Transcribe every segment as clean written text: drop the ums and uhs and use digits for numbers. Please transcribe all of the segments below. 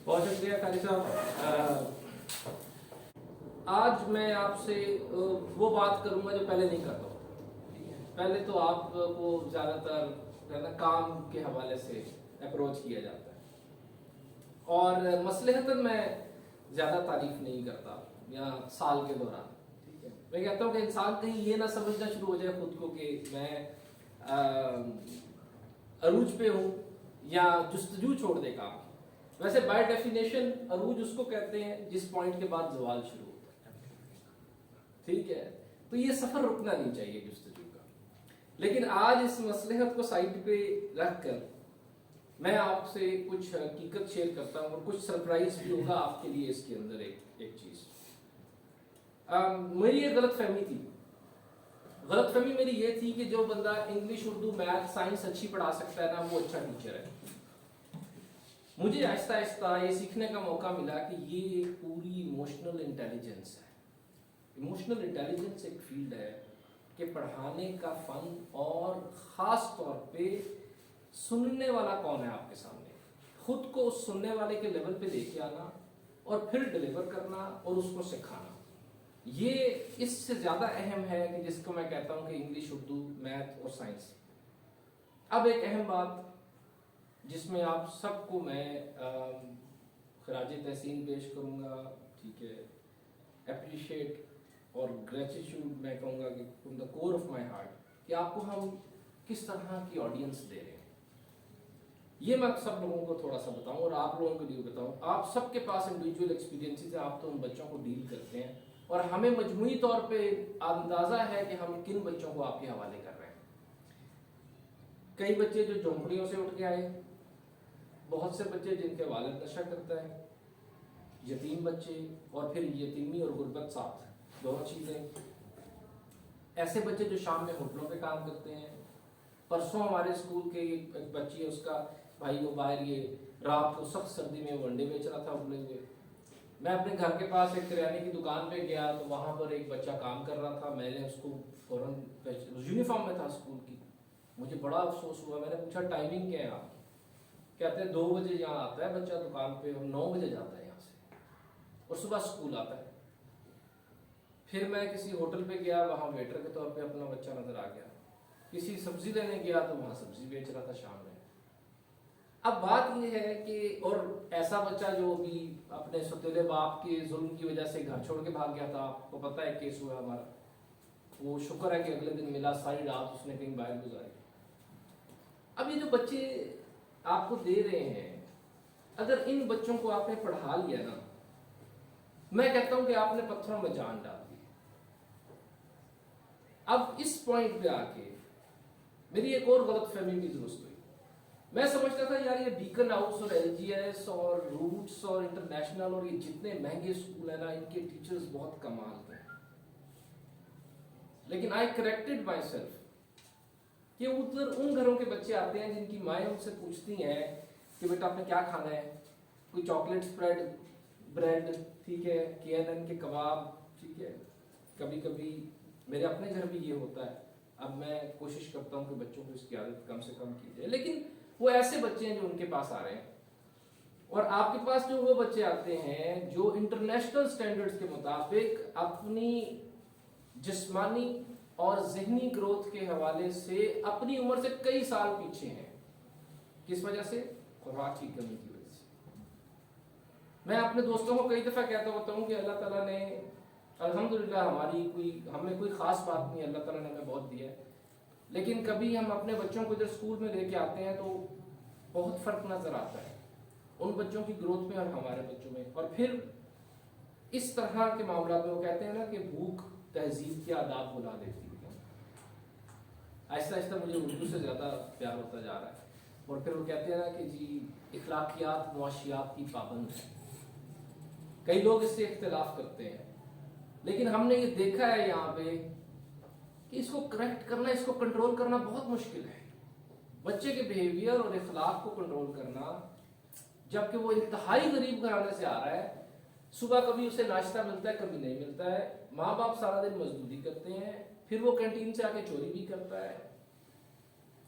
बहुत शुक्रिया कारी साहब। आज मैं आपसे वो बात करूंगा जो पहले नहीं करता हूँ। पहले तो आपको ज़्यादातर काम के हवाले से अप्रोच किया जाता है और मसलहतन मैं ज़्यादा तारीफ नहीं करता या साल के दौरान। ठीक है, मैं कहता हूँ कि इंसान कहीं ये ना समझना शुरू हो जाए खुद को कि मैं अरूज पे हूँ या जुस्तजू छोड़ दे काम। वैसे बाय डेफिनेशन अरूज उसको कहते हैं जिस पॉइंट के बाद जवाल शुरू होता है। ठीक है, तो ये सफर रुकना नहीं चाहिए जुस्तजू का। लेकिन आज इस मसलहत को साइड पे रख कर मैं आपसे कुछ हकीकत शेयर करता हूँ और कुछ सरप्राइज भी होगा आपके लिए इसके अंदर। एक चीज मेरी एक गलत फहमी थी। गलत फहमी मेरी ये थी कि जो बंदा इंग्लिश, उर्दू, मैथ, साइंस अच्छी पढ़ा सकता है ना, वो अच्छा टीचर है। मुझे आहिस्ता आहिस्ता ये सीखने का मौका मिला कि ये एक पूरी इमोशनल इंटेलिजेंस है। इमोशनल इंटेलिजेंस एक फील्ड है कि पढ़ाने का फन, और ख़ास तौर पे सुनने वाला कौन है आपके सामने, खुद को उस सुनने वाले के लेवल पे लेके आना और फिर डिलीवर करना और उसको सिखाना, ये इससे ज़्यादा अहम है कि जिसको मैं कहता हूँ कि इंग्लिश, उर्दू, मैथ और साइंस। अब एक अहम बात जिसमें आप सबको मैं खराज तहसीन पेश करूँगा, ठीक है, अप्रिशिएट और ग्रेटिट्यूड मैं कहूँगा कि from the core of my heart कि आपको हम किस तरह की ऑडियंस दे रहे हैं, ये मैं सब लोगों को थोड़ा सा बताऊं और आप लोगों के लिए बताऊं। आप सबके पास इंडिविजुअल एक्सपीरियंसेस है, आप तो उन बच्चों को डील करते हैं और हमें मजमूई तौर पे अंदाज़ा है कि हम किन बच्चों को आपके हवाले कर रहे हैं। कई बच्चे जो झोंपड़ियों से उठ के आए, बहुत से बच्चे जिनके वालिद नशा करता है, यतीम बच्चे, और फिर यतीमी और गुर्बत साथ दोनों चीज़ें, ऐसे बच्चे जो शाम में होटलों पे काम करते हैं। परसों हमारे स्कूल के एक बच्ची है, उसका भाई वो बाहर ये रात को सख्त सर्दी में वनडे बेच रहा था उबले हुए। मैं अपने घर के पास एक किराने की दुकान पे गया तो वहाँ पर एक बच्चा काम कर रहा था। मैंने उसको फौरन, यूनिफॉर्म में था स्कूल की, मुझे बड़ा अफसोस हुआ। मैंने पूछा टाइमिंग क्या है आपकी? कहते हैं 2 बजे यहाँ आता है बच्चा दुकान पे, हम 9 बजे जाता है यहाँ से और सुबह स्कूल आता है। फिर मैं किसी होटल पे गया, वहाँ वेटर के तौर पे अपना बच्चा नजर आ गया। किसी सब्जी लेने गया तो वहाँ सब्जी बेच रहा था शाम में। अब बात यह है कि और ऐसा बच्चा जो भी अपने सतीले बाप के जुल्म की वजह से घर छोड़ के भाग गया था, आपको पता है केस हुआ हमारा, वो शुक्र है कि अगले दिन मिला, सारी रात उसने कहीं बाहर गुजारी। अब ये जो बच्चे आपको दे रहे हैं, अगर इन बच्चों को आपने पढ़ा लिया ना, मैं कहता हूं कि आपने पत्थरों में जान डाल दी। अब इस पॉइंट पे आके मेरी एक और गलत फहमी की जरूरत हुई। मैं समझता था यार ये बीकन हाउस और एलजीएस और रूट्स और इंटरनेशनल और ये जितने महंगे स्कूल है ना, इनके टीचर्स बहुत कमाल के हैं। लेकिन आई करेक्टेड माई सेल्फ कि उधर उन घरों के बच्चे आते हैं जिनकी माएँ उनसे पूछती हैं कि बेटा आपने क्या खाना है, कोई चॉकलेट स्प्रेड, ब्रेड, ठीक है, KNN के कबाब, ठीक है। कभी कभी मेरे अपने घर भी ये होता है। अब मैं कोशिश करता हूँ कि बच्चों को इसकी आदत कम से कम की जाए, लेकिन वो ऐसे बच्चे हैं जो उनके पास आ रहे हैं। और आपके पास जो वो बच्चे आते हैं जो इंटरनेशनल स्टैंडर्ड्स के मुताबिक अपनी जिस्मानी और जहनी ग्रोथ के हवाले से अपनी उम्र से कई साल पीछे हैं। किस वजह से? खुराक की कमी की वजह से। मैं अपने दोस्तों को कई दफ़ा कहता होता हूँ कि अल्लाह ताला ने अल्हम्दुलिल्लाह हमें कोई ख़ास बात नहीं, अल्लाह ताला ने हमें बहुत दिया है, लेकिन कभी हम अपने बच्चों को इधर स्कूल में लेके आते हैं तो बहुत फ़र्क नज़र आता है उन बच्चों की ग्रोथ में और हमारे बच्चों में। और फिर इस तरह के मामला में वो कहते हैं ना कि भूख तहजीब के आदाब बुला देती है। आहिस्ता आहिस्ता मुझे उर्दू से ज़्यादा प्यार होता जा रहा है। और फिर वो कहते हैं ना कि जी इखलाकियात मुआशियात की पाबंद है। कई लोग इससे इख्तिलाफ करते हैं, लेकिन हमने ये देखा है यहाँ पे कि इसको करेक्ट करना, इसको कंट्रोल करना बहुत मुश्किल है। बच्चे के बिहेवियर और इखलाक को कंट्रोल करना, जबकि वो इंतहाई गरीब घराने से आ रहा है। सुबह कभी उसे नाश्ता मिलता है, कभी नहीं मिलता है। माँ बाप सारा दिन मजदूरी करते हैं, फिर वो कैंटीन से आके चोरी भी करता है।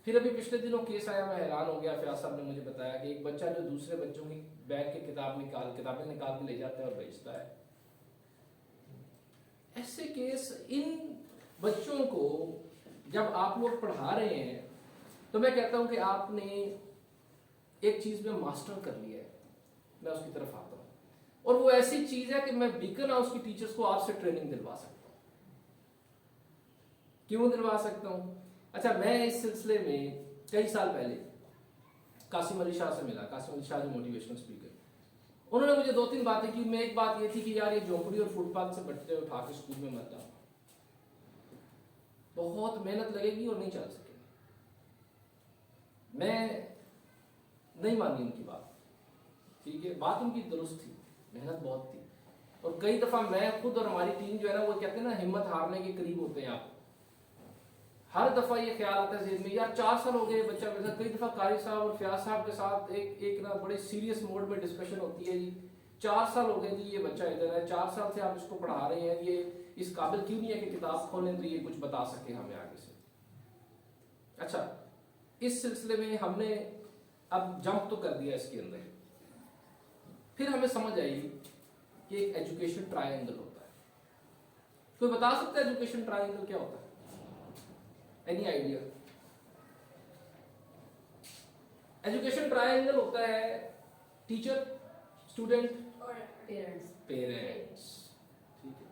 پھر ابھی پچھلے دنوں کیس آیا, میں حیران ہو گیا, فیاض صاحب نے مجھے بتایا کہ ایک بچہ جو دوسرے بچوں کی بیگ کے کتابیں نکال کے لے جاتا ہے اور بیچتا ہے. ایسے کیس ان بچوں کو جب آپ لوگ پڑھا رہے ہیں تو میں کہتا ہوں کہ آپ نے ایک چیز میں ماسٹر کر لیا ہے, میں اس کی طرف آتا ہوں, اور وہ ایسی چیز ہے کہ میں بیکن ہاؤس کی ٹیچرز کو آپ سے ٹریننگ دلوا سکتا ہوں. کیوں دلوا سکتا ہوں؟ اچھا, میں اس سلسلے میں کئی سال پہلے قاسم علی شاہ سے ملا. قاسم علی شاہ جو موٹیویشنل اسپیکر, انہوں نے مجھے 2-3 باتیں کی. میں ایک بات یہ تھی کہ یار یہ جھونپڑی اور فٹ پاتھ سے بچے اٹھا کے اسکول میں مت ڈالو, بہت محنت لگے گی اور نہیں چل سکے. میں نہیں مانی ان کی بات, ٹھیک ہے, بات ان کی درست تھی, محنت بہت تھی. اور کئی دفعہ میں خود اور ہماری ٹیم جو ہے نا, وہ کہتے ہیں نا ہمت ہارنے کے قریب ہوتے ہیں آپ. ہر دفعہ یہ خیال آتا ہے ذہن میں, یار 4 سال ہو گئے بچہ میرے ساتھ. کئی دفعہ قاری صاحب اور فیاض صاحب کے ساتھ ایک نا بڑے سیریس موڈ میں ڈسکشن ہوتی ہے, جی 4 سال ہو گئے جی یہ بچہ ادھر ہے, 4 سال سے آپ اس کو پڑھا رہے ہیں, یہ اس قابل کیوں نہیں ہے کہ کتاب کھولیں تو یہ کچھ بتا سکے ہمیں آگے سے. اچھا, اس سلسلے میں ہم نے اب جمپ تو کر دیا اس کے اندر. پھر ہمیں سمجھ آئی کہ ایک ایجوکیشن ٹرائنگل ہوتا ہے. کوئی بتا سکتا ہے ایجوکیشن ٹرائنگل کیا ہوتا ہے؟ Any idea? ایجوکیشن ٹرائنگل ہوتا ہے ٹیچر, اسٹوڈنٹ اور پیرنٹس. ٹھیک ہے,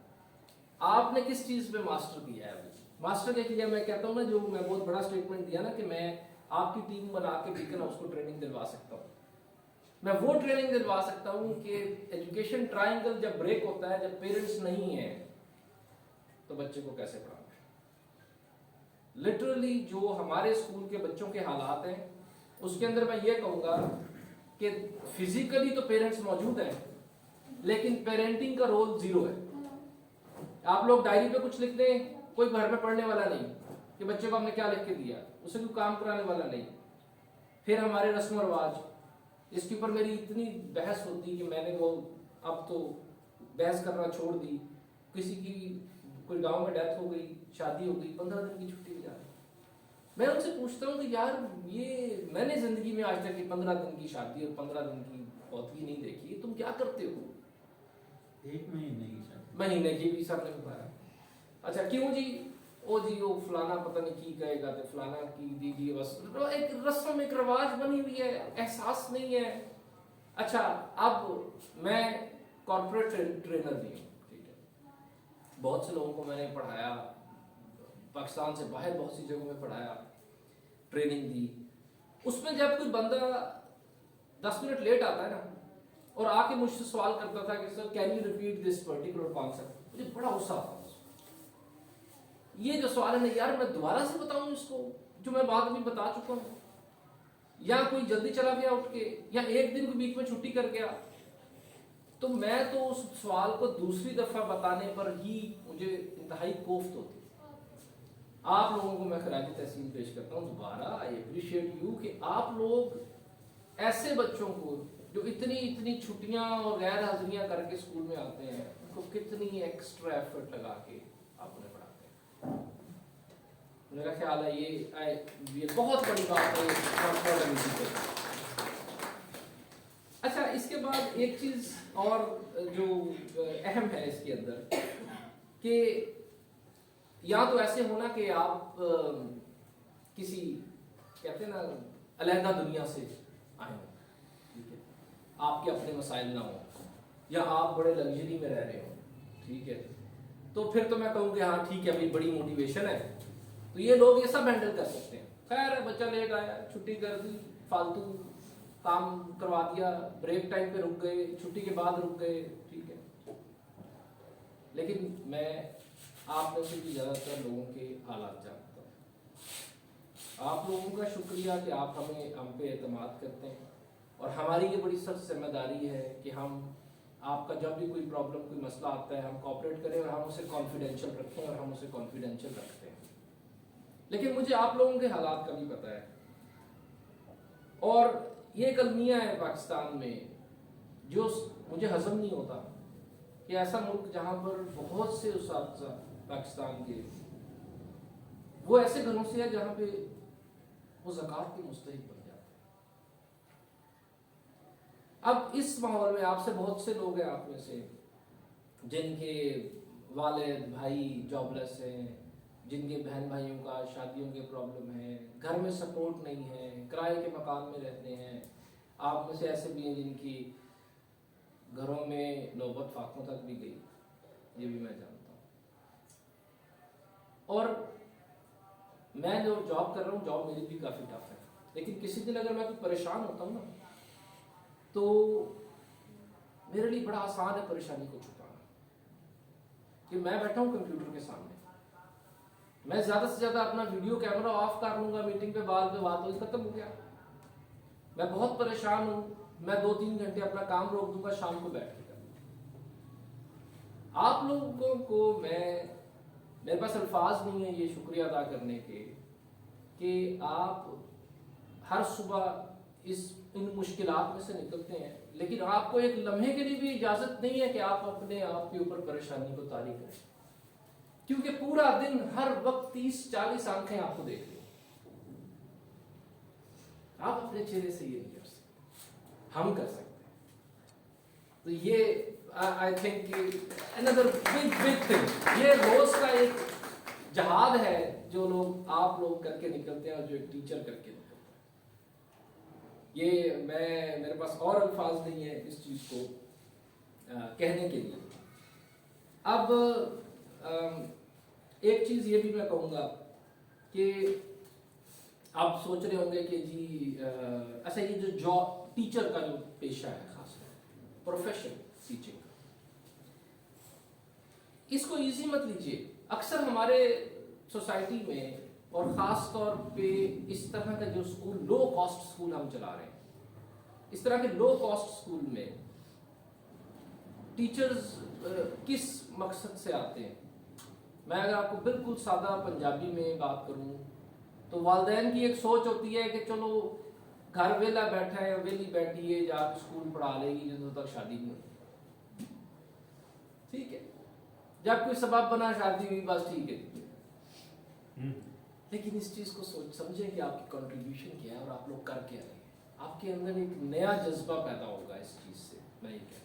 آپ نے کس چیز پہ ماسٹر کیا ہے؟ ابھی ماسٹر کیا کیا؟ میں کہتا ہوں نا, جو میں بہت بڑا اسٹیٹمنٹ دیا نا کہ میں آپ کی ٹیم بنا کے بیکن ہاؤس کو ٹریننگ دلوا سکتا ہوں. میں وہ ٹریننگ دلوا سکتا ہوں کہ ایجوکیشن ٹرائنگل جب بریک ہوتا ہے, جب پیرنٹس نہیں ہیں تو بچے کو کیسے پڑھانا ہے. لٹرلی جو ہمارے اسکول کے بچوں کے حالات ہیں اس کے اندر میں یہ کہوں گا کہ فزیکلی تو پیرنٹس موجود ہیں لیکن پیرنٹنگ کا رول 0 ہے. آپ لوگ ڈائری پہ کچھ لکھ دیں, کوئی گھر میں پڑھنے والا نہیں کہ بچے کو ہم نے کیا لکھ کے دیا, اسے کوئی کام کرانے والا نہیں. پھر ہمارے رسم و رواج, اس کے اوپر میری اتنی بحث ہوتی کہ میں نے وہ اب تو بحث کرنا چھوڑ دی. کسی کی کوئی گاؤں میں ڈیتھ ہو گئی, شادی ہو گئی, 15 دن کی چھٹی لے جا رہے. میں ان سے پوچھتا ہوں کہ یار یہ میں نے زندگی میں آج تک یہ 15 دن کی شادی اور 15 دن کی فوتگی نہیں دیکھی, تم کیا کرتے ہو؟ 1 مہینے کی شادی, مہینے کی بھی سب نے بتایا. اچھا کیوں جی؟ او جی وہ فلانا پتہ نہیں کی کہے گا, تو فلانا کی دیجیے, بس ایک رسم ایک رواج بنی ہوئی ہے, احساس نہیں ہے. اچھا, اب میں کارپوریٹ ٹرینر بھی ہوں, ٹھیک ہے, بہت سے لوگوں کو میں نے پڑھایا, پاکستان سے باہر بہت سی جگہوں میں پڑھایا, ٹریننگ دی. اس میں جب کوئی بندہ 10 منٹ لیٹ آتا ہے نا اور آ کے مجھ سے سوال کرتا تھا کہ sir can you repeat this particular concept, مجھے بڑا غصہ آتا. یہ جو سوال ہے نا یار, میں دوبارہ سے بتاؤں اس کو جو میں بعد میں بتا چکا ہوں, یا کوئی جلدی چلا گیا اٹھ کے, یا ایک دن کو بیچ میں چھٹی کر گیا, تو میں تو اس سوال کو دوسری دفعہ بتانے پر ہی مجھے انتہائی کوفت ہوتی. آپ لوگوں کو میں خراج تحسین پیش کرتا ہوں دوبارہ. آئی اپریشیٹ یو کہ آپ لوگ ایسے بچوں کو جو اتنی چھٹیاں اور غیر حاضریاں کر کے اسکول میں آتے ہیں, ان کو کتنی ایکسٹرا ایفرٹ لگا کے آپ انہیں پڑھاتے ہیں. میرا خیال ہے یہ بہت بڑی بات ہے. اچھا, اس کے بعد ایک چیز اور جو اہم ہے اس کے اندر کہ یا تو ایسے ہونا کہ آپ کسی کہتے ہیں نا علیحدہ دنیا سے آئے ہوں, ٹھیک ہے, آپ کے اپنے مسائل نہ ہوں, یا آپ بڑے لگژری میں رہ رہے ہوں, ٹھیک ہے, تو پھر تو میں کہوں کہ ہاں ٹھیک ہے, ابھی بڑی موٹیویشن ہے, تو یہ لوگ یہ سب ہینڈل کر سکتے ہیں. خیر ہے, بچہ لیٹ آیا, چھٹی کر دی, فالتو کام کروا دیا, بریک ٹائم پہ رک گئے, چھٹی کے بعد رک گئے, ٹھیک ہے. لیکن میں آپ میں سے بھی زیادہ تر لوگوں کے حالات جانتا ہوں. آپ لوگوں کا شکریہ کہ آپ ہم پہ اعتماد کرتے ہیں, اور ہماری یہ بڑی سخت ذمہ داری ہے کہ ہم آپ کا جب بھی کوئی پرابلم کوئی مسئلہ آتا ہے ہم کوآپریٹ کریں اور ہم اسے کانفیڈینشیل رکھیں, اور ہم اسے کانفیڈینشیل رکھتے ہیں. لیکن مجھے آپ لوگوں کے حالات کا بھی پتہ ہے, اور یہ ایک المیہ ہے پاکستان میں جو مجھے ہضم نہیں ہوتا کہ ایسا ملک جہاں پر بہت سے اساتذہ پاکستان کے وہ ایسے گھروں سے ہے جہاں پہ وہ زکوٰۃ کے مستحق بن جاتے ہیں۔ اب اس ماحول میں آپ سے بہت سے لوگ ہیں آپ میں سے جن کے والد بھائی جاب لیس ہیں، جن کے بہن بھائیوں کا شادیوں کے پرابلم ہے، گھر میں سپورٹ نہیں ہے، کرائے کے مکان میں رہتے ہیں۔ آپ میں سے ایسے بھی ہیں جن کی گھروں میں نوبت فاقوں تک بھی گئی، یہ بھی میں جانتا ہوں۔ اور میں جو جاب کر رہا ہوں، جاب میری بھی کافی ٹف ہے، لیکن کسی دن اگر میں کوئی پریشان ہوتا ہوں نا تو میرے لیے بڑا آسان ہے پریشانی کو چھپانا، کہ میں بیٹھا ہوں کمپیوٹر کے سامنے، میں زیادہ سے زیادہ اپنا ویڈیو کیمرہ آف کر لوں گا، میٹنگ پہ بعد میں بات ہوئی ختم ہو گیا۔ میں بہت پریشان ہوں، میں 2-3 گھنٹے اپنا کام روک دوں گا، شام کو بیٹھ کے کروں گا۔ آپ لوگوں کو میرے پاس الفاظ نہیں ہیں یہ شکریہ ادا کرنے کے کہ آپ ہر صبح ان مشکلات میں سے نکلتے ہیں، لیکن آپ کو ایک لمحے کے لیے بھی اجازت نہیں ہے کہ آپ اپنے آپ کے اوپر پریشانی کو طاری کریں، کیونکہ پورا دن ہر وقت 30-40 آنکھیں آپ کو دیکھ رہی ہیں۔ آپ اپنے چہرے سے یہ نہیں کر سکتے، ہم کر سکتے ہیں۔ تو یہ I think another big thing، یہ روز کا ایک جہاد ہے جو آپ لوگ کر کے نکلتے ہیں اور جو ایک ٹیچر کر کے نکلتے ہیں۔ یہ میرے پاس اور الفاظ نہیں ہے اس چیز کو کہنے کے لیے۔ اب ایک چیز یہ بھی میں کہوں گا کہ آپ سوچ رہے ہوں گے کہ جی ایسا یہ جو جاب ٹیچر کا جو پیشہ ہے، خاص طور پروفیشن ٹیچنگ کا، اس کو ایزی مت لیجیے۔ اکثر ہمارے سوسائٹی میں اور خاص طور پہ اس طرح کا جو اسکول، لو کاسٹ اسکول ہم چلا رہے ہیں، اس طرح کے لو کاسٹ اسکول میں ٹیچرز کس مقصد سے آتے ہیں؟ میں اگر آپ کو بالکل سادہ پنجابی میں بات کروں تو والدین کی ایک سوچ ہوتی ہے کہ چلو گھر ویلا بیٹھا ہے، ویلی بیٹھی ہے، جا کے اسکول پڑھا لے گی جب تک شادی نہیں ہوتی، ٹھیک ہے، جب کوئی سبب بنا شادی ہوئی بس ٹھیک ہے۔ لیکن اس چیز کو سمجھیں کہ آپ کی کنٹریبیوشن کیا ہے اور آپ لوگ کر کیا رہے ہیں۔ آپ کے اندر ایک نیا جذبہ پیدا ہوگا اس چیز سے، میں یہ کہتا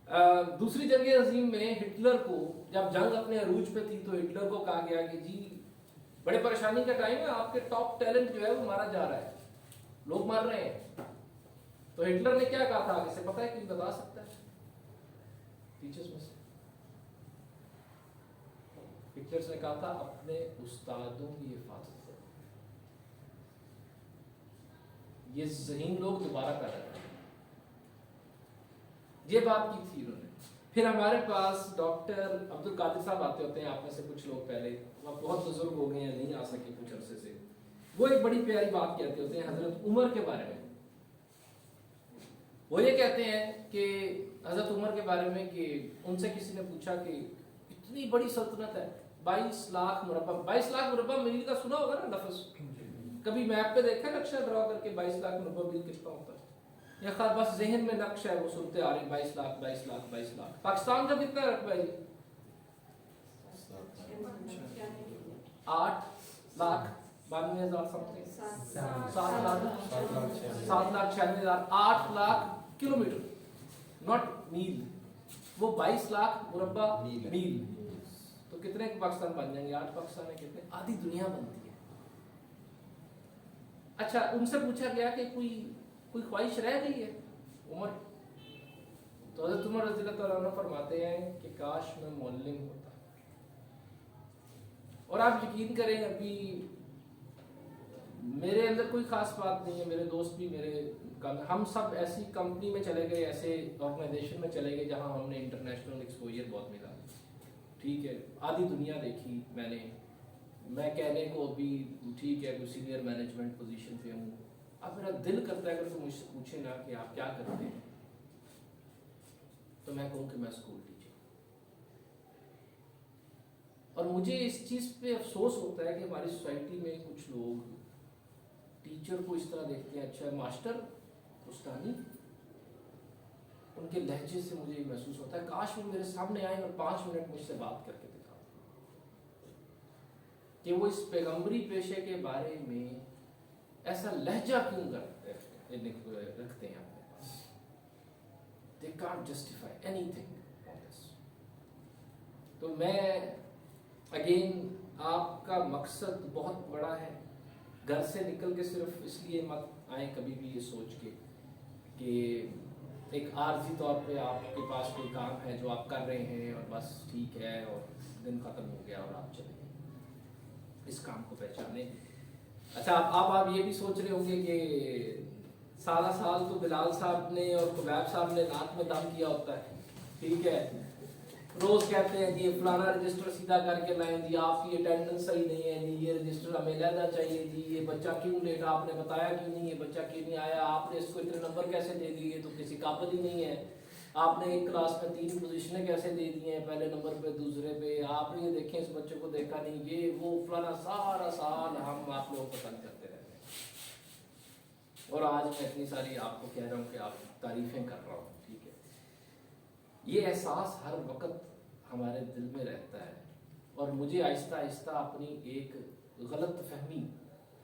ہوں۔ دوسری جنگ عظیم میں ہٹلر کو جب جنگ اپنے عروج پہ تھی تو ہٹلر کو کہا گیا کہ جی بڑے پریشانی کا ٹائم ہے، آپ کے ٹاپ ٹیلنٹ جو ہے وہ مارا جا رہا ہے، لوگ مر رہے ہیں۔ تو ہٹلر نے کیا کہا تھا آگے سے پتا ہے، کوئی بتا سکتا ہے ٹیچرز میں سے؟ ہٹلر نے کہا تھا اپنے استادوں کی حفاظت کرو۔ یہ ذہین لوگ دوبارہ پیدا کریں، یہ بات کی تھی انہوں نے۔ پھر ہمارے پاس ڈاکٹر عبد القادر صاحب آتے ہوتے ہیں، آپ میں سے کچھ لوگ پہلے بہت بزرگ ہو گئے ہیں، نہیں آ سکے کچھ عرصے سے، وہ ایک بڑی پیاری بات کہتے ہوتے ہیں حضرت عمر کے بارے میں۔ وہ یہ کہتے ہیں کہ حضرت عمر کے بارے میں کہ ان سے کسی نے پوچھا کہ اتنی بڑی سلطنت ہے، 22 لاکھ مربع، 22 لاکھ مربع میل کا سنا ہوگا نا لفظ، کبھی میپ پہ دیکھا نقشہ ڈرا کر کے 22 لاکھ مربع میل کتنا ہوتا ہے؟ یا خیر بس ذہن میں نقش ہے وہ سنتے آ رہے ہیں 22 لاکھ 22 لاکھ 22 لاکھ۔ پاکستان کا کتنا رقبہ ہے؟ 8,92,000 something, 7,96,000، 8 lakh kilometre, not mile, وہ 22 لاکھ مربع میل، تو کتنے پاکستان بن جائیں گے؟ 8 پاکستان ہے، کتنے؟ آدھی دنیا بنتی ہے۔ اچھا ان سے پوچھا گیا کہ کوئی خواہش رہ گئی ہے عمر؟ تو حضرت عمر رضی اللہ تعالیٰ عنہ فرماتے ہیں کہ کاش میں معلم ہوتا۔ اور آپ یقین کریں ابھی میرے اندر کوئی خاص بات نہیں ہے، میرے دوست بھی ہم سب ایسی کمپنی میں چلے گئے، ایسے آرگنائزیشن میں چلے گئے جہاں ہم نے انٹرنیشنل ایکسپوجر بہت ملا، ٹھیک ہے، آدھی دنیا دیکھی میں کہنے کو ابھی ٹھیک ہے کوئی سینئر مینجمنٹ پوزیشن پہ ہوں، اب میرا دل کرتا ہے اگر کوئی مجھ سے پوچھے نا کہ آپ کیا کرتے ہیں تو میں کہوں کہ میں اسکول ٹیچر۔ اور مجھے اس چیز پہ افسوس ہوتا ہے کہ ہماری سوسائٹی میں کچھ لوگ ٹیچر کو اس طرح دیکھتے ہیں، اچھا ماسٹر استانی، ان کے لہجے سے مجھے یہ محسوس ہوتا ہے کاش وہ میرے سامنے آئیں اور 5 منٹ مجھ سے بات کر کے دکھا۔ कि वो इस पैगंबरी पेशे के बारे में ऐसा लहजा क्यों रखते हैं अपने पास. They can't justify anything on this. तो मैं अगेन, आपका मकसद बहुत बड़ा है. घर से निकल के सिर्फ इसलिए मत आए कभी भी ये सोच के कि एक आर्जी तौर पे आपके पास कोई काम है जो आप कर रहे हैं और बस ठीक है और दिन ख़त्म हो गया और आप चले गए. इस काम को पहचाने. अच्छा, आप ये भी सोच रहे होंगे कि सारा साल तो बिलाल साहब ने और कुबैब साहब ने नाक में दम किया होता है, ठीक है, रोज कहते हैं जी फलाना रजिस्टर सीधा करके लाएं जी, आपकी अटेंडेंस सही नहीं है जी, ये रजिस्टर हमें लहदा चाहिए जी, ये बच्चा क्यों लेट, आपने बताया क्यों नहीं, ये बच्चा क्यों नहीं आया, आपने इसको इतने नंबर कैसे दे दिए, तो किसी काबिल ही नहीं है, आपने एक क्लास में 3 पोजीशनें कैसे दे दी हैं, पहले नंबर पे, दूसरे पे, आपने ये देखें इस बच्चे को देखा नहीं, ये वो फलाना. सारा साल हम आप लोगों को तंग करते रहते हैं और आज मैं इतनी सारी आपको कह रहा हूँ कि आप तारीफें कर रहा हूँ, ठीक है. ये एहसास हर वक्त हमारे दिल में रहता है और मुझे आहिस्ता आहिस्ता अपनी एक गलत फहमी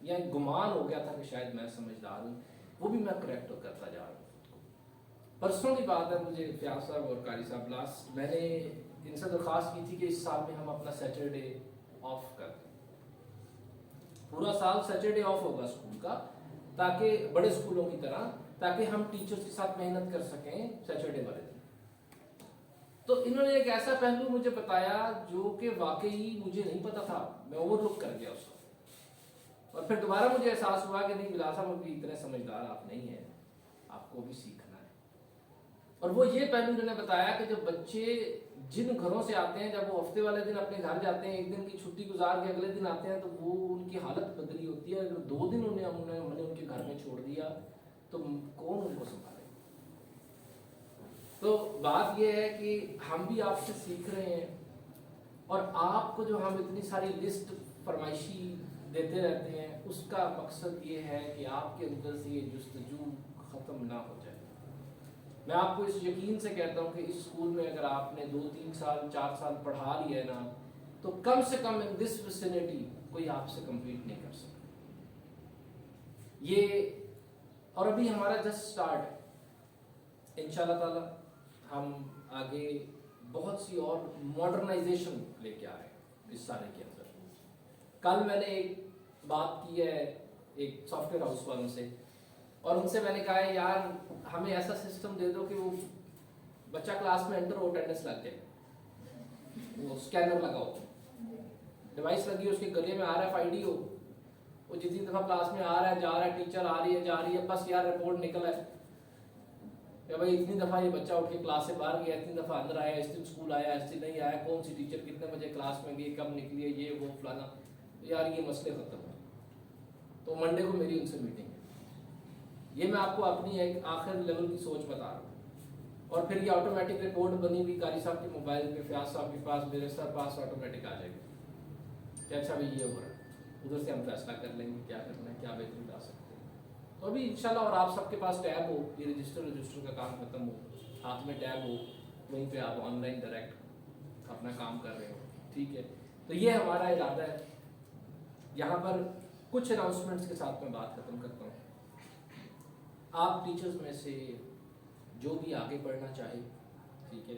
या एक गुमान हो गया था कि शायद मैं समझदार हूँ, वो भी मैं करेक्ट करता जा रहा हूँ. परसों की बात है, मुझे फ्याज साहब और कारी साहब लास्ट मैंने इनसे दरख्वास्त की थी कि इस साल में हम अपना सैटरडे ऑफ कर दें. पूरा साल सैटरडे ऑफ होगा स्कूल का, ताकि बड़े स्कूलों की तरह, ताकि हम टीचर्स के साथ मेहनत कर सकें सैटरडे वाले दिन. तो इन्होंने एक ऐसा पहलू मुझे बताया जो कि वाकई मुझे नहीं पता था, मैं ओवरलुक कर गया उसको. और फिर दोबारा मुझे एहसास हुआ कि नहीं बिलाल साहब भी इतने समझदार आप नहीं हैं, आपको भी सीखना है. और वो ये पहलू इन्होंने बताया कि जब बच्चे जिन घरों से आते हैं, जब वो हफ्ते वाले दिन अपने घर जाते हैं, एक दिन की छुट्टी गुजार के अगले दिन आते हैं, तो वो उनकी हालत बदली होती है. अगर 2 दिन हमने उनके घर में छोड़ दिया तो कौन उनको संभाले. तो बात यह है कि हम भी आपसे सीख रहे हैं और आपको जो हम इतनी सारी लिस्ट फरमाइशी देते रहते हैं, उसका मकसद ये है कि आपके अंदर से ये जुस्तजू ख़त्म ना हो जाए. मैं आपको इस यकीन से कहता हूँ कि इस स्कूल में अगर आपने 2-3 साल 4 साल पढ़ा लिया है ना, तो कम से कम इन दिस विसिनिटी कोई आपसे कम्पीट नहीं कर सकता. ये और अभी हमारा जस्ट स्टार्ट है. इंशाल्लाह ताला हम आगे बहुत सी और मॉडर्नाइजेशन लेके आ रहे हैं इस सारे के अंदर. कल मैंने एक बात की है एक सॉफ्टवेयर हाउस वालों से और उनसे मैंने कहा है यार हमें ऐसा सिस्टम दे दो कि वो बच्चा क्लास में एंटर हो, अटेंडेंस लग जाए, वो स्कैनर लगाओ, डिवाइस लगी हो, उसके गले में RFID हो, वो जितनी दफ़ा क्लास में आ रहा है जा रहा है, टीचर आ रही है जा रही है, बस यार रिपोर्ट निकल है या भाई इतनी दफ़ा ये बच्चा उठ के क्लास से बाहर गया, इतनी दफ़ा अंदर आया, इस दिन स्कूल आया, इस दिन नहीं आया, कौन सी टीचर कितने बजे क्लास में गई, कब निकली है, ये वो फलाना. यार ये मसले ख़त्म हो. तो मंडे को मेरी उनसे मीटिंग है. ये मैं आपको अपनी एक आखिर लेवल की सोच बता रहा हूँ. और फिर ये ऑटोमेटिक रिपोर्ट बनी हुई कारी साहब के मोबाइल पे, फ्याज साहब के पास, मेरे सर पास ऑटोमेटिक आ जाएगी कि अच्छा भाई ये हो रहा है. उधर से हम फैसला कर लेंगे क्या करना है, क्या बेहतरीन ला सकते हैं. तो अभी इंशाल्लाह और आप सबके पास टैब हो, ये रजिस्टर का काम खत्म हो, हाथ में टैब हो, वहीं पे आप ऑनलाइन डायरेक्ट अपना काम कर रहे हो, ठीक है. तो ये हमारा इरादा है. यहाँ पर कुछ अनाउंसमेंट्स के साथ मैं बात खत्म करता हूँ. आप टीचर्स में से जो भी आगे बढ़ना चाहे, ठीक है,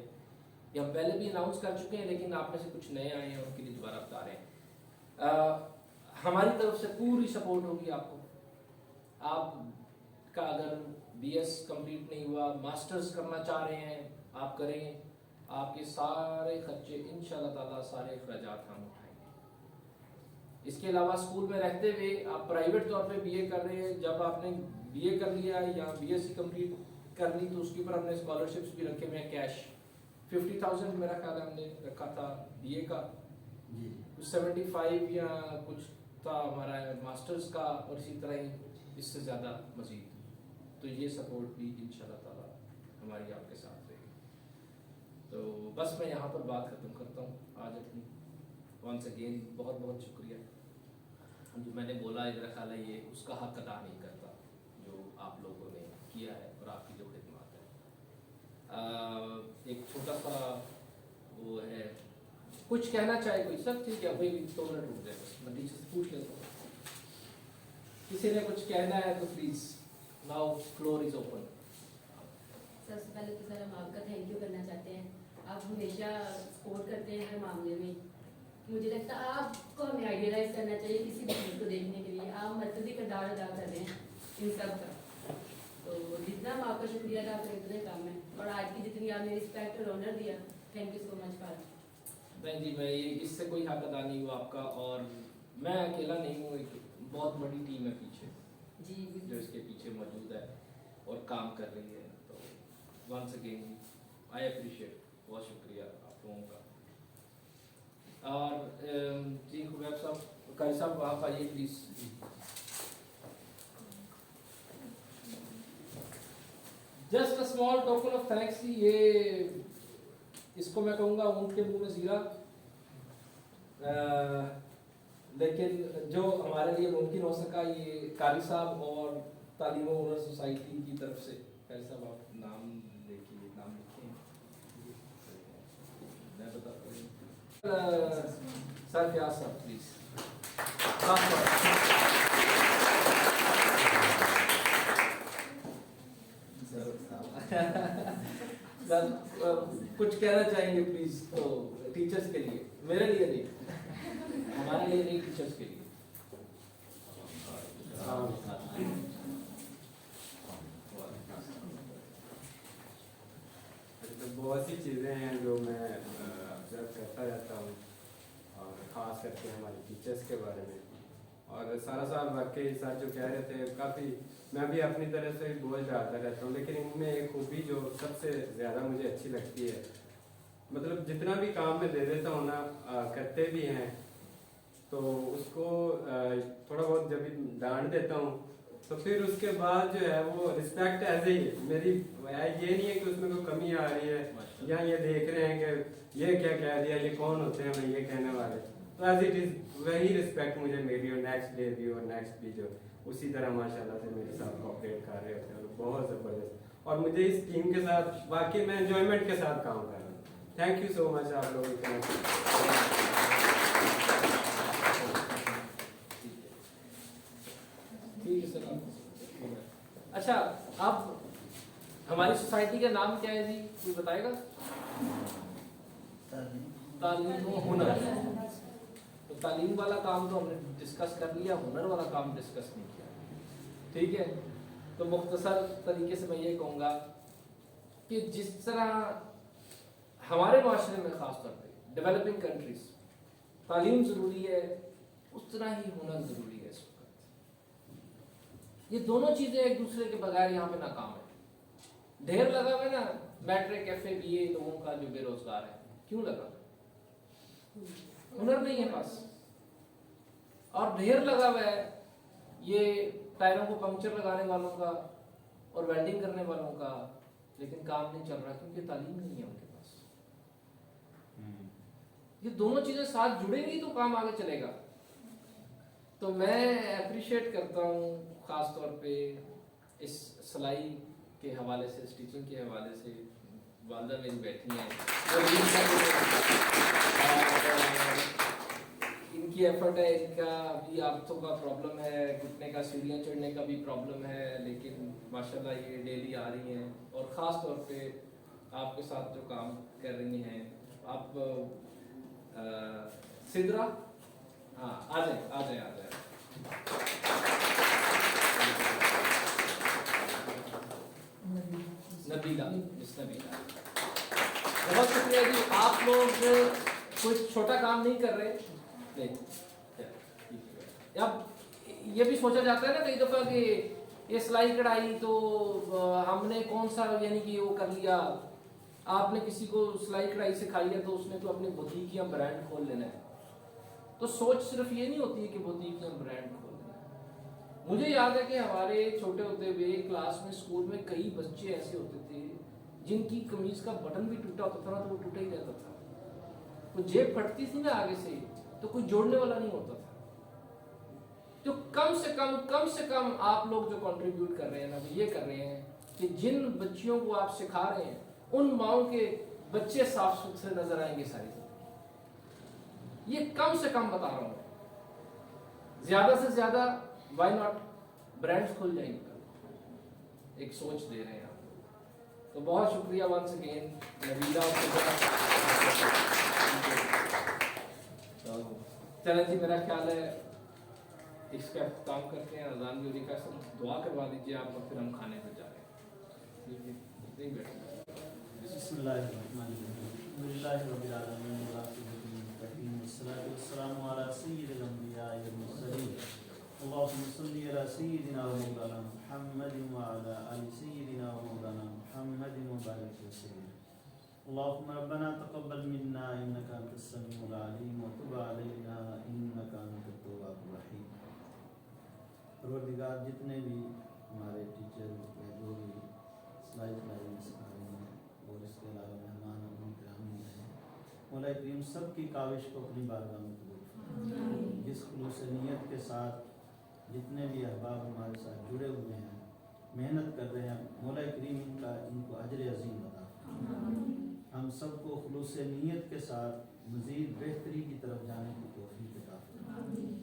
ये हम पहले भी अनाउंस कर चुके हैं लेकिन आप में से कुछ नए आए हैं, उनके लिए दोबारा बता रहे हैं. हमारी तरफ से पूरी सपोर्ट होगी आपको. आपका अगर BS कंप्लीट नहीं हुआ, मास्टर्स करना चाह रहे हैं, आप करें. आपके सारे खर्चे इंशाल्लाह ताला, सारे अखराजात हम उठाएंगे. इसके अलावा स्कूल में रहते हुए आप प्राइवेट तौर पे BA कर रहे हैं, जब आपने BA कर लिया या BSc कंप्लीट कर ली तो उसके ऊपर हमने स्कॉलरशिप्स भी रखे हुए हैं. कैश 50,000 मेरा ख्याल हमने रखा था BA का, 75 या कुछ था हमारा मास्टर्स का, और इसी तरह ही इससे ज़्यादा मज़ीद. तो ये सपोर्ट भी इंशाल्लाह ताला हमारी आपके साथ रहेगी. तो बस मैं यहाँ पर बात ख़त्म करता हूँ आज अपनी. वंस अगेन बहुत बहुत शुक्रिया. जो मैंने बोला है मेरा ख्याल है ये उसका हक अदा नहीं करता जो आप लोगों ने किया है और आपकी जो खिदमत है. एक छोटा सा वो है कुछ कहना चाहे कोई? सब ठीक है, वही 2 मिनट रुक जाए बस, मैं टीचर से पूछ लेता हूँ। किसी ने कुछ कहना है तो please, now floor is open. सबसे पहले तो सर हम आपका थैंक यू करना चाहते हैं, आप हमेशा सपोर्ट करते हैं हर मामले में। मुझे लगता है आपको हमें आइडियलाइज करना चाहिए किसी भी चीज़ को देखने के लिए, आप मर्कजी किरदार अदा कर रहे हैं इन सब का, तो जितना हम आपका शुक्रिया अदा करें उतने काम है। और आज की जितनी आपने रिस्पेक्ट और ऑनर दिया, thank you so much for. नहीं जी, मैं ये इससे कोई हक अदा नहीं हुआ आपका, और मैं अकेला नहीं हूँ, एक बहुत बड़ी टीम है पीछे जी जो इसके पीछे मौजूद है और काम कर रही है। तो वंस अगेन आई अप्रिशिएट, बहुत शुक्रिया आप लोगों का। और जी खुबैब साहब, कारी साहब आप आइए please. Just a small token of thanks. ये इसको मैं कहूँगा ऊँट के मुंह में जीरा, लेकिन जो हमारे लिए मुमकिन हो सका ये कारी साहब और तालीम ओनर सोसाइटी की तरफ से। कारी साहब आप नाम देखिए, नाम लिखें, मैं बताता हूँ। सर फयाज साहब प्लीज। कुछ कहना चाहेंगे प्लीज? तो टीचर्स के लिए, मेरे लिए नहीं, हमारे लिए नहीं, टीचर्स के लिए। बहुत सी चीज़ें हैं जो मैं ऑब्जर्व करता रहता हूँ, और ख़ास करके हमारे टीचर्स के बारे में। और सारा साल वाकई सर जो कह रहे थे, काफ़ी मैं भी अपनी तरफ से बोझ डालता रहता हूँ, लेकिन इनमें एक खूबी जो सबसे ज़्यादा मुझे अच्छी लगती है, मतलब जितना भी काम मैं दे देता हूँ ना, करते भी हैं तो उसको थोड़ा बहुत जब भी डांट देता हूँ तो फिर उसके बाद जो है वो रिस्पेक्ट ऐसे ही मेरी, ये नहीं है कि उसमें कोई कमी आ रही है या ये देख रहे हैं कि ये क्या कह दिया, ये कौन होते हैं मैं ये कहने वाले। तो एज इट इज़ वही रिस्पेक्ट मुझे मेरी, और नेक्स्ट डे भी और नेक्स्ट भी जो उसी तरह माशाल्लाह से मेरे साथ कोऑपरेट कर रहे होते हैं, और बहुत ज़बरदस्त। और मुझे इस टीम के साथ वाकई मैं एंजॉयमेंट के साथ काम कर रहा हूँ। थैंक यू सो मच आप लोगों को। ठीक है सर। अच्छा, आप हमारी सोसाइटी का नाम क्या है जी, कोई बताएगा? तालीम व हुनर। तो तालीम वाला काम तो हमने डिस्कस कर लिया, हुनर वाला काम डिस्कस नहीं किया। ठीक है, तो मुख्तसर तरीके से मैं ये कहूँगा कि जिस तरह हमारे माशरे में ख़ास तौर पे डेवलपिंग कंट्रीज तालीम ज़रूरी है, उस तरह ही हुनर ज़रूरी है इस वक्त। ये दोनों चीज़ें एक दूसरे के बगैर यहाँ पे नाकाम है। ढेर लगा हुआ है ना मैट्रिक FA BA लोगों का जो बेरोजगार है, क्यों लगा? हुनर नहीं है पास। और ढेर लगा हुआ है ये टायरों को पंक्चर लगाने वालों का और वेल्डिंग करने वालों का, लेकिन काम नहीं चल रहा क्योंकि तालीम नहीं है उनके पास। ये दोनों चीजें साथ जुड़ेंगी तो काम आगे चलेगा। तो मैं अप्रिशिएट करता हूँ खास तौर पे इस सिलाई के हवाले से, स्टिचिंग के हवाले से। वालदा मेरी बैठी हैं, इनकी एफर्ट है, इनका भी आंतों का प्रॉब्लम है, घुटने का सीढ़ियाँ चढ़ने का भी प्रॉब्लम है, लेकिन माशाल्लाह ये डेली आ रही हैं। और ख़ास तौर पे आपके साथ जो काम कर रही हैं आप, सिद्रा, हाँ आ जाए। नबीला, मिस नबीला, बहुत शुक्रिया जी। आप लोग कोई छोटा काम नहीं कर रहे, नहीं। अब ये भी सोचा जाता है ना कई दफ़ा कि ये सिलाई कढ़ाई तो हमने कौन सा यानी कि वो कर लिया, आपने किसी को सिलाई कढ़ाई सिखाई है तो उसने तो अपनी बुटीक या ब्रांड खोल लेना है। तो सोच सिर्फ ये नहीं होती है कि बुटीक या ब्रांड खोल लेना है। मुझे याद है कि हमारे छोटे होते हुए क्लास में, स्कूल में कई बच्चे ऐसे होते थे जिनकी कमीज का बटन भी टूटा होता था ना तो वो टूटा ही रहता था। वो जेब फटती थी ना आगे से तो कोई जोड़ने वाला नहीं होता था। तो कम से कम आप लोग जो कंट्रीब्यूट कर रहे हैं ना, वो ये कर रहे हैं कि जिन बच्चियों को आप सिखा रहे हैं उन माओं के बच्चे साफ सुथरे नजर आएंगे सारी जिंदगी। ये कम से कम बता रहा हूँ, ज्यादा से ज्यादा व्हाई नॉट ब्रांड्स खुल जाएंगे, एक सोच दे रहे हैं आप। तो बहुत शुक्रिया वंस अगेन नबीला और सुजैन। तो चलें जी, मेरा ख्याल है इसका काम करते हैं, अजान भी होने का, सब दुआ करवा दीजिए आप और फिर हम खाने पर जा रहे हैं। नहीं बैठे اللهم صل على سيدنا ومولانا محمد وعلى آل سيدنا ومولانا محمد وبارك وسلم. اللهم ربنا تقبل منا إنك أنت السميع العليم وتب علينا إنك أنت التواب الرحيم. پروردگار جتنے بھی ہمارے ٹیچر یا جو بھی سلائی میں سکھا رہے ہیں اور اس کے علاوہ مہمان اور گرامی ہیں، مولا کریم سب کی کاوش کو اپنی بارگاہ میں قبول فرمائے. جس خلوص نیت کے ساتھ جتنے بھی احباب ہمارے ساتھ جڑے ہوئے ہیں، محنت کر رہے ہیں، مولا کریم ان کو اجر عظیم عطا فرمائے. ہم سب کو خلوص نیت کے ساتھ مزید بہتری کی طرف جانے کی توفیق عطا فرمائے.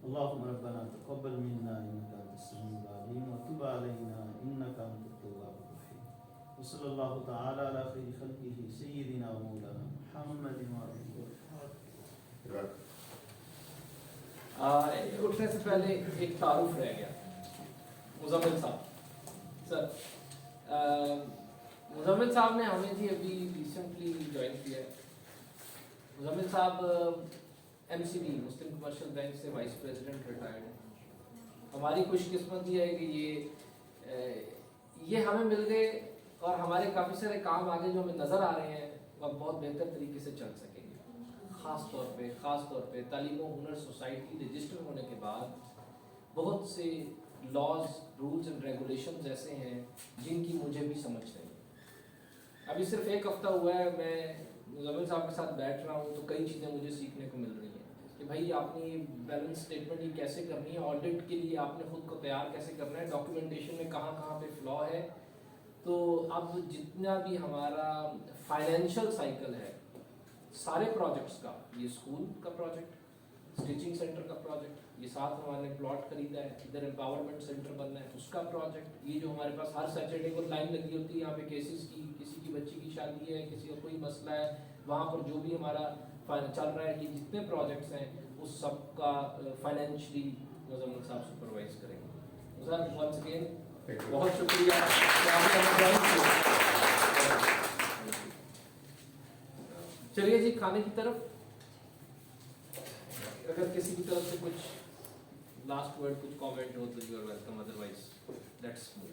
اللهم ربنا تقبل منا انك انت السميع العليم وتب علينا انك انت التواب الرحيم. وصلى الله تعالى على خير خلقه سيدنا ومولانا محمد وعلى اله وصحبه. اٹھنے سے پہلے ایک تعارف رہ گیا. مزمل صاحب سر، مزمل صاحب نے ہمیں جی ابھی ریسنٹلی جوائن کیا ہے. مزمل صاحب M C B Muslim Commercial Bank سے وائس پریزیڈنٹ ریٹائرڈ ہیں. ہماری خوش قسمتی ہے کہ یہ ہمیں مل گئے اور ہمارے کافی سارے کام آگے جو ہمیں نظر آ رہے ہیں وہ بہت بہتر طریقے سے چل سکیں گے. خاص طور پہ تعلیم و ہنر سوسائٹی رجسٹر ہونے کے بعد بہت سے لاز، رولز اینڈ ریگولیشنز ایسے ہیں جن کی مجھے بھی سمجھ نہیں. ابھی صرف ایک ہفتہ ہوا ہے میں مزمل صاحب کے ساتھ بیٹھ رہا ہوں تو کئی چیزیں مجھے سیکھنے کو مل رہی ہیں کہ بھائی آپ نے بیلنس اسٹیٹمنٹ یہ کیسے کرنی ہے، آڈٹ کے لیے آپ نے خود کو تیار کیسے کرنا ہے، ڈاکیومنٹیشن میں کہاں کہاں پہ فلا ہے. تو اب جتنا بھی ہمارا فائنینشیل سائیکل ہے سارے پروجیکٹس کا، یہ اسکول کا پروجیکٹ، اسٹیچنگ سینٹر کا پروجیکٹ، یہ ساتھ ہمارے نے پلاٹ خریدا ہے، ادھر امپاورمنٹ سینٹر بننا ہے اس کا پروجیکٹ، یہ جو ہمارے پاس ہر سیٹرڈے کو لائن لگی ہوتی ہے یہاں پہ کیسز کی، کسی کی بچی کی شادی ہے، کسی کا کوئی مسئلہ ہے، وہاں پر جو بھی ہمارا چل رہا ہے، یہ جتنے پروجیکٹس ہیں اس سب کا فائنینشلی مزمل صاحب سپروائز کریں گے. سر ونس اگین بہت شکریہ کہ آپ نے ہمیں جوائن کیا. چلیے جی کھانے کی طرف. اگر کسی کی طرف سے کچھ لاسٹ ورڈ، کچھ کامنٹ ہو تو you are welcome, otherwise let's move.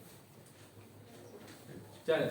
چلیں